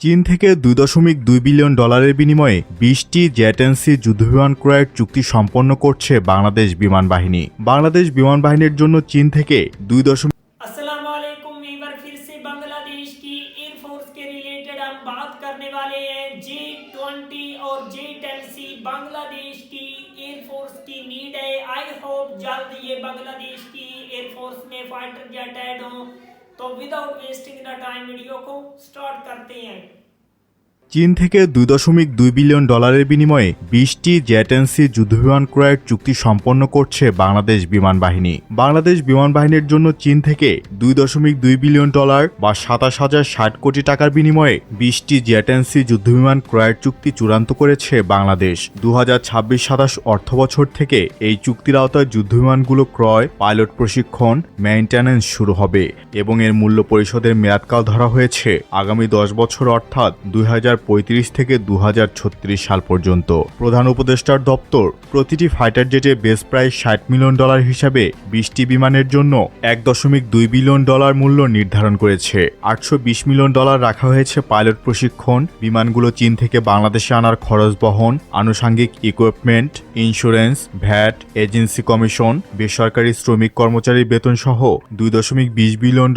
চীন থেকে $2.2 বিলিয়ন বিনিময়ে 20টি জেট-এনসি যুদ্ধবিমান ক্রয়ের চুক্তি সম্পন্ন করছে বাংলাদেশ বিমান বাহিনী। বাংলাদেশ বিমান বাহিনীর জন্য চীন থেকে 2. अस्सलाम वालेकुम वीवर, फिर से बांग्लादेश की एयरफोर्स के रिलेटेड हम बात करने वाले हैं। J-20 और J-10C बांग्लादेश की एयरफोर्स की नीड है। आई होप जल्द ये बांग्लादेश की एयरफोर्स में फाइटर जेट ऐड हो। तो without wasting the time video को स्टार्ट करते हैं। চীন থেকে $2.2 বিলিয়ন বিনিময়ে 20টি জেট-এনসি যুদ্ধবিমান ক্রয়ের চুক্তি সম্পন্ন করছে বাংলাদেশ বিমান বাহিনী। বাংলাদেশ বিমান বাহিনীর জন্য চীন থেকে $2.2 বিলিয়ন বা 27,060 কোটি টাকার বিনিময়ে 20টি জেট-এনসি যুদ্ধবিমান ক্রয়ের চুক্তি চূড়ান্ত করেছে বাংলাদেশ। 2026-27 অর্থবছর থেকে এই চুক্তির আওতায় যুদ্ধবিমানগুলো ক্রয়, পাইলট প্রশিক্ষণ, মেইনটেন্যান্স শুরু হবে এবং এর মূল্য পরিশোধের মেয়াদকাল ধরা হয়েছে আগামী 10 বছর অর্থাৎ 2035 থেকে 2036 সাল পর্যন্ত। প্রধান উপদেষ্টার দপ্তর প্রতিটি ফাইটার জেটে বেস প্রাইস $60 মিলিয়ন হিসাবে 20টি বিমানের জন্য $1.2 বিলিয়ন মূল্য নির্ধারণ করেছে। $820 মিলিয়ন রাখা হয়েছে পাইলট প্রশিক্ষণ, বিমানগুলো চীন থেকে বাংলাদেশে আনার খরচ বহন, আনুষঙ্গিক equipment, insurance, VAT, agency commission, বেসরকারি শ্রমিক কর্মচারীর বেতন সহ $2.20 বিলিয়ন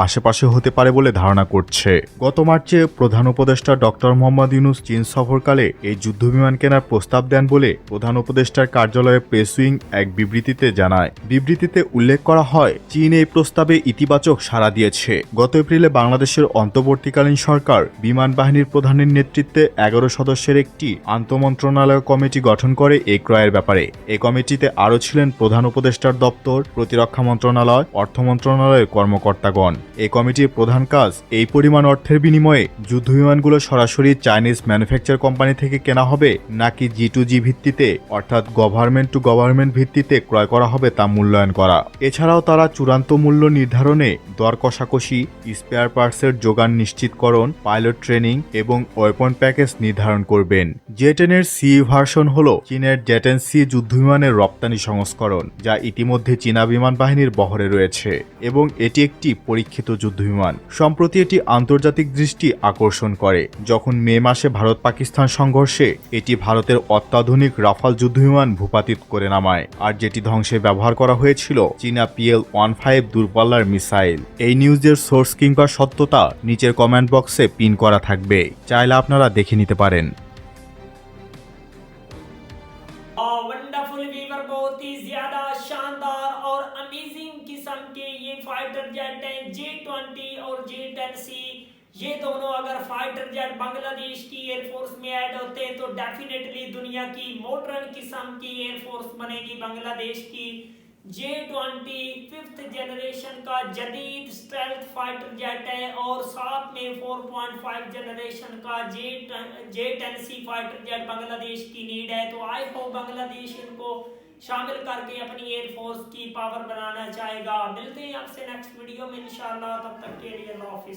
আশেপাশে হতে পারে বলে ধারণা করছে। গত মার্চে প্রধান উপদেষ্টা ডক্টর মোহাম্মদ ইউনূস চীন সফরকালে এই যুদ্ধবিমান কেনার প্রস্তাব দেন বলে প্রধান উপদেষ্টার কার্যালয়ে প্রেস উইং এক বিবৃতিতে জানায়। বিবৃতিতে উল্লেখ করা হয়, চীন এই প্রস্তাবে ইতিবাচক সাড়া দিয়েছে। গত এপ্রিলে বাংলাদেশের অন্তর্বর্তীকালীন সরকার বিমান বাহিনীর প্রধানের নেতৃত্বে 11 সদস্যের একটি আন্তঃমন্ত্রণালয় কমিটি গঠন করে এই ক্রয়ের ব্যাপারে। এই কমিটিতে আরও ছিলেন প্রধান উপদেষ্টার দপ্তর, প্রতিরক্ষা মন্ত্রণালয়, অর্থ মন্ত্রণালয়ের কর্মকর্তাগণ। এই কমিটির প্রধান কাজ এই পরিমাণ অর্থের বিনিময়ে যুদ্ধবিমানগুলো সরাসরি চাইনিজ ম্যানুফ্যাকচার কোম্পানি থেকে কেনা হবে নাকি G2G ভিত্তিতে অর্থাৎ গভর্নমেন্ট টু গভর্নমেন্ট ভিত্তিতে ক্রয় করা হবে তা মূল্যায়ন করা। এছাড়াও তারা চূড়ান্ত মূল্য নির্ধারণে দর কষাকষি, স্পেয়ার পার্টসের যোগান নিশ্চিতকরণ, পাইলট ট্রেনিং এবং ওয়েপন প্যাকেজ নির্ধারণ করবেন। জেটেনের সি ভার্সন হল চীনের জেটেন-সি যুদ্ধবিমানের রপ্তানি সংস্করণ, যা ইতিমধ্যে চীনা বিমান বাহিনীর বহরে রয়েছে এবং এটি একটি পরীক্ষিত যুদ্ধবিমান। সম্প্রতি এটি আন্তর্জাতিক দৃষ্টি আকর্ষণ করে যখন মে মাসে ভারত পাকিস্তান সংঘর্ষে এটি ভারতের অত্যাধুনিক রাফাল যুদ্ধবিমান ভূপাতিত করে নামায়, আর যেটি ধ্বংসে ব্যবহার করা হয়েছিল চীনা PL-15 দূরপাল্লার মিসাইল। এই নিউজের সোর্স কিংবা সত্যতা নিচের কমেন্ট বক্সে পিন করা থাকবে, চাইলে আপনারা দেখে নিতে পারেন। वंडरफुल वीवर, बहुत ही ज्यादा शानदार और अमेजिंग किस्म के ये फाइटर जेट हैं J-20 और J-10C। ये दोनों अगर फाइटर जेट बांग्लादेश की एयरफोर्स में ऐड होते हैं तो डेफिनेटली दुनिया की मॉडर्न किस्म की एयरफोर्स बनेगी बांग्लादेश की। J-20 5th जनरेशन का जदीद स्टेल्थ फाइटर जेट है और साथ में 4.5 जनरेशन का J-10C फाइटर जेट बांग्लादेश की नीड है। तो आई होप बांग्लादेश इनको शामिल करके अपनी एयरफोर्स की पावर बनाना चाहेगा। मिलते हैं आपसे नेक्स्ट वीडियो में इंशाल्लाह, तब तक के लिए अल्लाह हाफिज।